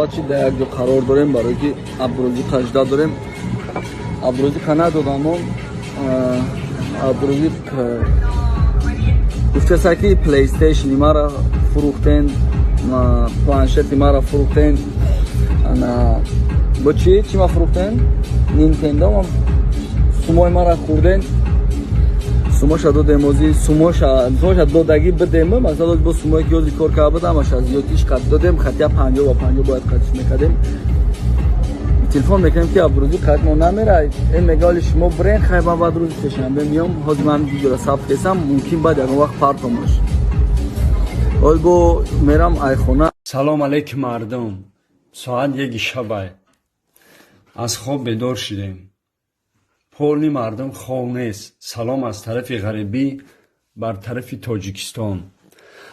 чи да як ҷо қарор дорем, барои ки абрӯзи қажда дорем. Абрӯзи ка надодамон, абрӯзи гуфтаса ки PlayStation мара фурӯхтен, планшети мара фурӯхтен. Бо чи ма фурӯхтен? Nintendo сумои мара хӯрден. Сумоша додем, сумоша додагӣ бидем, масалан бо сумое ки ёзи кор карда будам, аша зиёдтиш қад додем, хатя 50 ба 50 бояд қадиш мекардем. Телефон мекунем ки абрӯзи қадмо намера, мега оли шумо бирен, хай ман баъд рӯзи сешанбе миём, ҳозир ман видеоро сабт кардам, мумкин баъд ягон вақт партом бошад. ҳол бо мерам айхона. салом алейкум мардум. соат 1 шабай. аз хоб бедор шудем. поли мардум хоб нест. салом аз тарафи ғарибӣ бар тарафи тоҷикистон.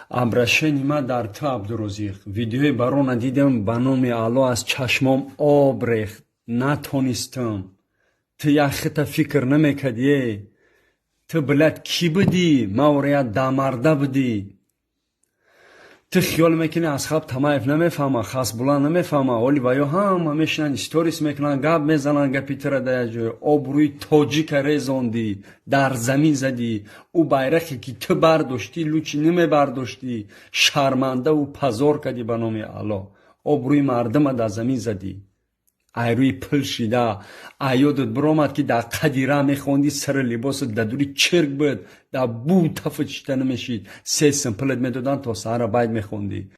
абраша нима дар ту абдурозиқ. видеои барона дидам ба номи алло аз чашмом об рехт. натонистам. ту яхита фикр намекардие? ту билад кӣ будӣ? маврият дамарда будӣ? ту хиёл мекунӣ Асхаб Тамаев намефаҳма, Хасбуланд намефаҳма, оли ва ё ҳама мешинанд, сторис мекунанд, гап мезананд, гапи тура да як ҷоя. обрӯи тоҷика резондӣ, дар замин задӣ. ӯ байрақе ки ту бардоштӣ, лучи намебардоштӣ, шармандаву пазор кардӣ ба номи Алло. обрӯи мардума дар замин задӣ. ай рӯи пил шида, ай ёдат биромад ки дар қадира мехондӣ, сари либосат да дури чирк буд, дар бу тафа чита намешид, 3 симплет медодан то саҳара байт мехондӣ.